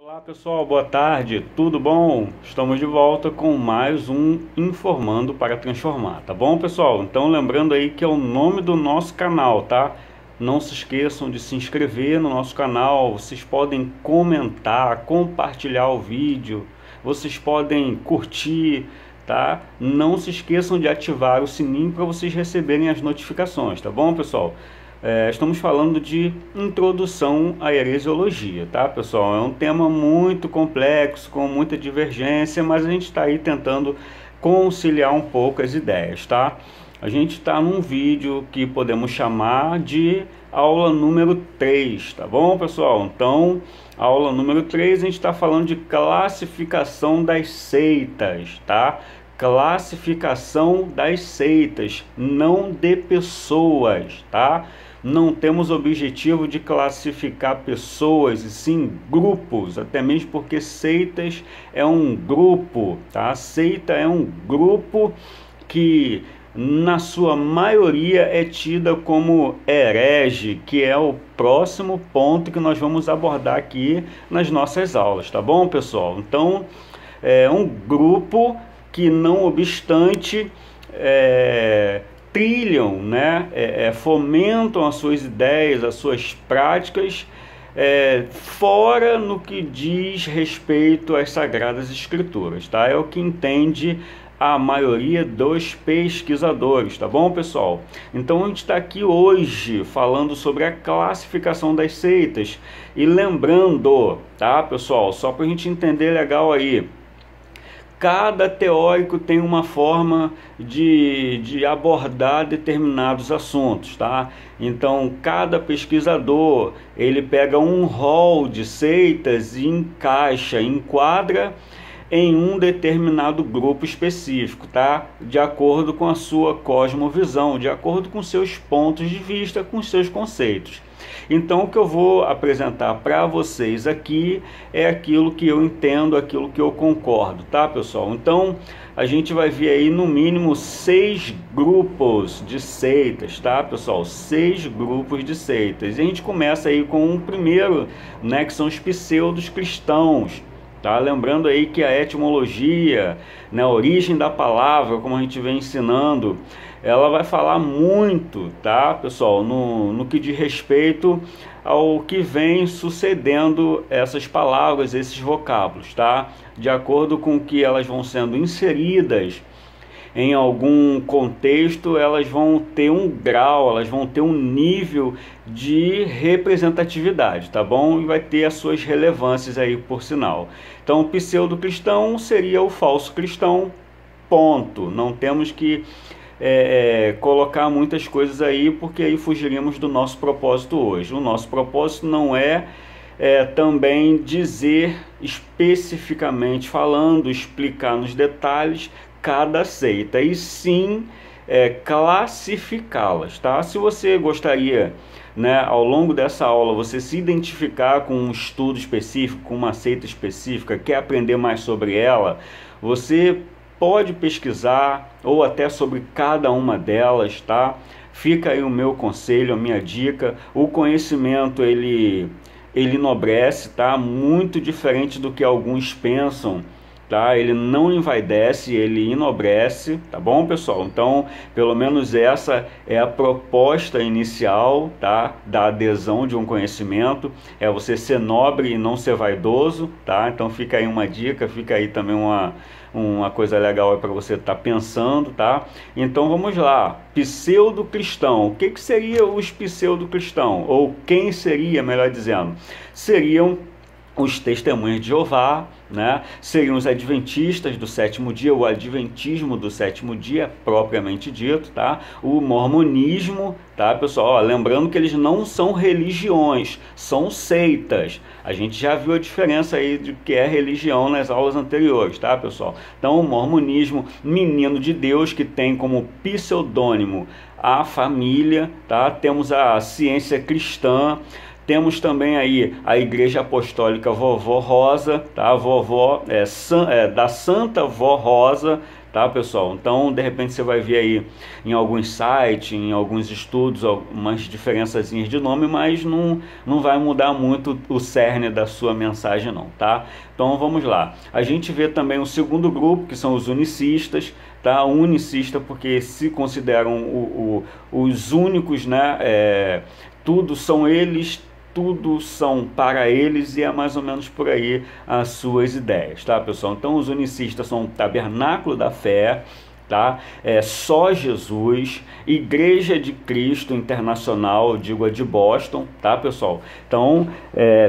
Olá pessoal, boa tarde, tudo bom? Estamos de volta com mais um Informando para Transformar, tá bom pessoal? Então lembrando aí que é o nome do nosso canal, tá? Não se esqueçam de se inscrever no nosso canal, vocês podem comentar, compartilhar o vídeo, vocês podem curtir, tá? Não se esqueçam de ativar o sininho para vocês receberem as notificações, tá bom pessoal? Estamos falando de introdução à heresiologia, tá pessoal? É um tema muito complexo, com muita divergência, mas a gente está aí tentando conciliar um pouco as ideias, tá? A gente está num vídeo que podemos chamar de aula número 3, tá bom pessoal? Então, aula número 3 a gente está falando de classificação das seitas, tá? Classificação das seitas, não de pessoas, tá? Não temos objetivo de classificar pessoas, e sim grupos, até mesmo porque seitas é um grupo, tá? Seita é um grupo que na sua maioria é tida como herege, que é o próximo ponto que nós vamos abordar aqui nas nossas aulas, tá bom pessoal? Então, é um grupo que não obstante trilham, né, fomentam as suas ideias, as suas práticas, fora no que diz respeito às Sagradas Escrituras, tá? É o que entende a maioria dos pesquisadores, tá bom pessoal? Então a gente está aqui hoje falando sobre a classificação das seitas e lembrando, tá pessoal, só para a gente entender legal aí, cada teórico tem uma forma de abordar determinados assuntos, tá? Então, cada pesquisador, ele pega um rol de seitas e encaixa, enquadra em um determinado grupo específico, tá? De acordo com a sua cosmovisão, de acordo com seus pontos de vista, com seus conceitos. Então, o que eu vou apresentar para vocês aqui é aquilo que eu entendo, aquilo que eu concordo, tá, pessoal? Então, a gente vai ver aí no mínimo 6 grupos de seitas, tá, pessoal? 6 grupos de seitas. E a gente começa aí com o primeiro, né, que são os pseudos cristãos. Tá? Lembrando aí que a etimologia, né, a origem da palavra, como a gente vem ensinando, ela vai falar muito, tá, pessoal, no que diz respeito ao que vem sucedendo essas palavras, esses vocábulos, tá? De acordo com que elas vão sendo inseridas em algum contexto, elas vão ter um grau, elas vão ter um nível de representatividade, tá bom? E vai ter as suas relevâncias aí, por sinal. Então, o pseudo-cristão seria o falso cristão, ponto. Não temos que colocar muitas coisas aí, porque aí fugiríamos do nosso propósito hoje. O nosso propósito não é também dizer especificamente, falando, explicar nos detalhes cada seita, e sim classificá-las, tá? Se você gostaria, né, ao longo dessa aula, você se identificar com um estudo específico, com uma seita específica, quer aprender mais sobre ela, você pode pesquisar, ou até sobre cada uma delas, tá? Fica aí o meu conselho, a minha dica. O conhecimento, ele enobrece, tá? Muito diferente do que alguns pensam, tá? Ele não envaidece, ele enobrece, tá bom, pessoal? Então, pelo menos essa é a proposta inicial, tá? Da adesão de um conhecimento, é você ser nobre e não ser vaidoso, tá? Então fica aí uma dica, fica aí também uma coisa legal para você estar pensando, tá? Então vamos lá, pseudo-cristão. O que seria os pseudo-cristão? Ou quem seria, melhor dizendo? Seriam os testemunhas de Jeová, né? Seriam os adventistas do sétimo dia, o adventismo do sétimo dia, propriamente dito, tá? O mormonismo, tá, pessoal? Ó, lembrando que eles não são religiões, são seitas. A gente já viu a diferença aí de que é religião nas aulas anteriores, tá, pessoal? Então, o mormonismo, menino de Deus, que tem como pseudônimo a família, tá? Temos a ciência cristã. Temos também aí a Igreja Apostólica Vovó Rosa, tá? Vovó da Santa Vó Rosa, tá, pessoal? Então, de repente você vai ver aí em alguns sites, em alguns estudos, algumas diferençazinhas de nome, mas não vai mudar muito o cerne da sua mensagem não, tá? Então vamos lá. A gente vê também o segundo grupo, que são os unicistas, tá? Unicista porque se consideram os únicos, né? Tudo são eles, tudo são para eles, e é mais ou menos por aí as suas ideias, tá, pessoal? Então os unicistas são o Tabernáculo da Fé, tá? Só Jesus, Igreja de Cristo Internacional, digo a de Boston, tá, pessoal? Então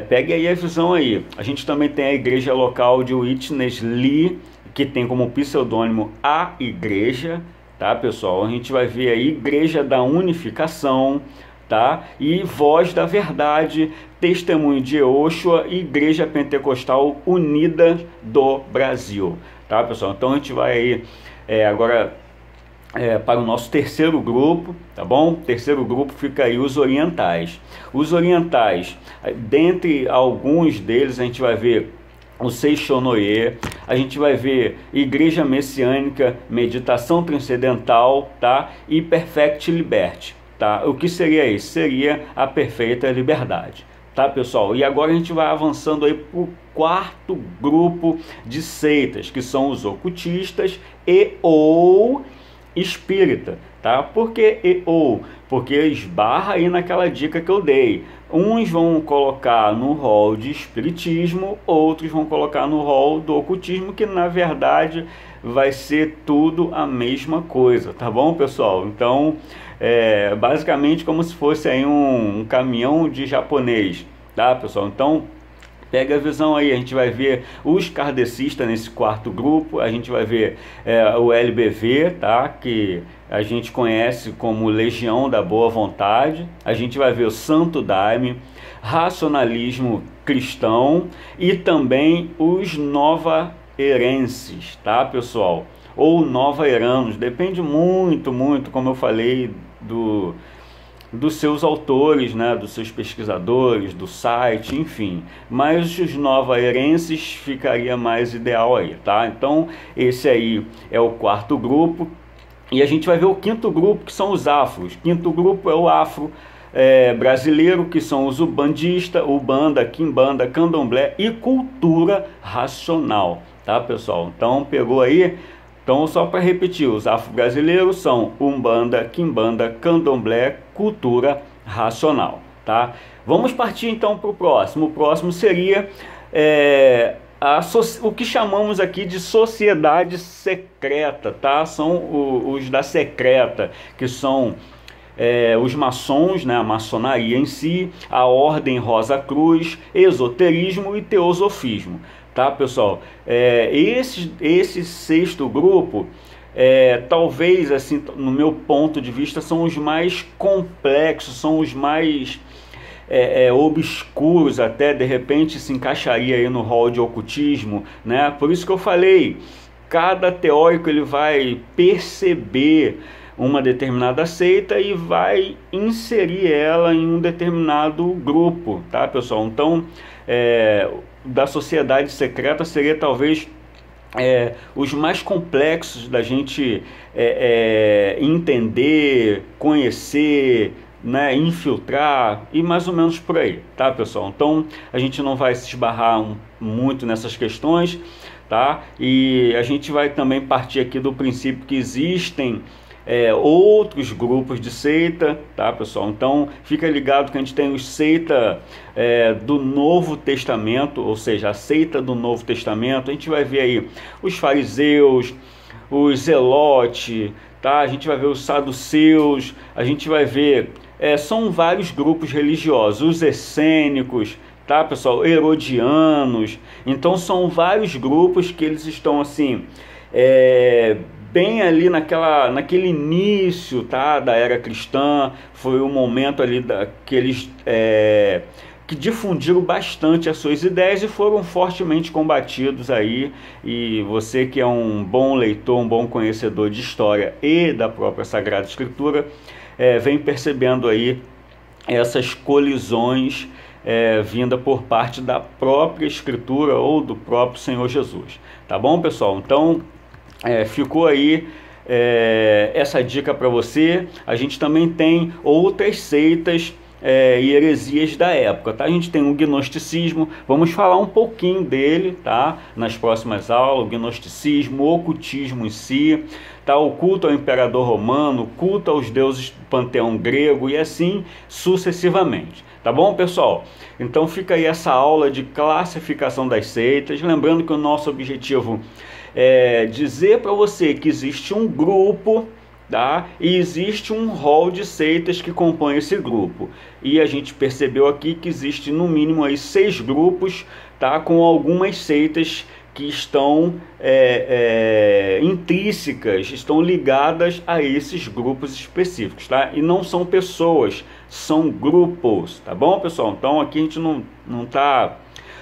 pegue aí a visão aí. A gente também tem a igreja local de Witness Lee, que tem como pseudônimo a Igreja, tá, pessoal? A gente vai ver aí Igreja da Unificação, tá? E Voz da Verdade, Testemunho de Jeoshua, Igreja Pentecostal Unida do Brasil, tá, pessoal? Então a gente vai aí agora para o nosso terceiro grupo, tá bom? Terceiro grupo fica aí os orientais. Os orientais, dentre alguns deles, a gente vai ver o Seixonoye, a gente vai ver Igreja Messiânica, Meditação Transcendental, tá? E Perfect Liberty, tá? O que seria isso? Seria a perfeita liberdade, tá, pessoal? E agora a gente vai avançando aí para o quarto grupo de seitas, que são os ocultistas e ou espírita, tá? Por que e ou? Porque esbarra aí naquela dica que eu dei. Uns vão colocar no rol de espiritismo, outros vão colocar no rol do ocultismo, que na verdade vai ser tudo a mesma coisa, tá bom, pessoal? Então, basicamente como se fosse aí um caminhão de japonês, tá, pessoal? Então, pega a visão aí, a gente vai ver os kardecistas nesse quarto grupo, a gente vai ver o LBV, tá? Que a gente conhece como Legião da Boa Vontade, a gente vai ver o Santo Daime, Racionalismo Cristão e também os Nova-Erenses, tá, pessoal? Ou Nova-Eranos, depende muito, como eu falei, dos seus autores, né, dos seus pesquisadores, do site, enfim. Mas os nova-erenses ficaria mais ideal aí, tá? Então, esse aí é o quarto grupo. E a gente vai ver o quinto grupo, que são os afros. Quinto grupo é o afro brasileiro, que são os ubandistas, Ubanda, Quimbanda, Candomblé e Cultura Racional, tá, pessoal? Então, pegou aí? Então, só para repetir, os afro-brasileiros são Umbanda, Quimbanda, Candomblé, Cultura Racional, tá? Vamos partir então para o próximo. O próximo seria o que chamamos aqui de sociedade secreta, tá? São os da secreta, que são os maçons, né? A maçonaria em si, a Ordem Rosa Cruz, esoterismo e teosofismo. Tá, pessoal? Esse sexto grupo, talvez, assim, no meu ponto de vista, são os mais complexos, são os mais obscuros, até de repente se encaixaria aí no rol de ocultismo, né? Por isso que eu falei, cada teórico ele vai perceber uma determinada seita e vai inserir ela em um determinado grupo, tá, pessoal? Então, da sociedade secreta seria talvez os mais complexos da gente entender, conhecer, né, infiltrar e mais ou menos por aí, tá, pessoal? Então a gente não vai se esbarrar muito nessas questões, tá? E a gente vai também partir aqui do princípio que existem outros grupos de seita, tá, pessoal? Então fica ligado que a gente tem os seita do Novo Testamento, ou seja, a seita do Novo Testamento. A gente vai ver aí os fariseus, os zelotes, tá? A gente vai ver os saduceus, a gente vai ver são vários grupos religiosos, os essênicos, tá, pessoal? Herodianos. Então são vários grupos que eles estão assim bem ali naquele início, tá, da era cristã. Foi o momento ali que eles que difundiram bastante as suas ideias e foram fortemente combatidos aí. E você que é um bom leitor, um bom conhecedor de história e da própria Sagrada Escritura, vem percebendo aí essas colisões vinda por parte da própria Escritura ou do próprio Senhor Jesus, tá bom, pessoal? Então ficou aí essa dica para você. A gente também tem outras seitas e heresias da época, tá? A gente tem o gnosticismo, vamos falar um pouquinho dele, tá? Nas próximas aulas, o gnosticismo, o ocultismo em si, tá? O culto ao imperador romano, o culto aos deuses do panteão grego e assim sucessivamente. Tá bom, pessoal? Então fica aí essa aula de classificação das seitas, lembrando que o nosso objetivo é dizer para você que existe um grupo, tá? E existe um rol de seitas que compõem esse grupo. E a gente percebeu aqui que existe no mínimo aí 6 grupos, tá? Com algumas seitas que estão intrínsecas, estão ligadas a esses grupos específicos, tá? E não são pessoas, são grupos, tá bom, pessoal? Então aqui a gente não tá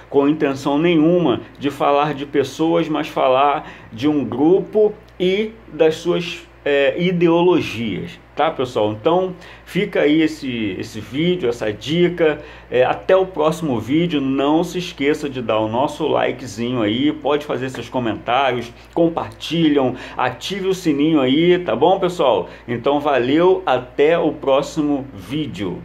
com intenção nenhuma de falar de pessoas, mas falar de um grupo e das suas ideologias, tá, pessoal? Então fica aí esse vídeo, essa dica. Até o próximo vídeo. Não se esqueça de dar o nosso likezinho aí, pode fazer seus comentários, compartilham, ative o sininho aí, tá bom, pessoal? Então valeu, até o próximo vídeo.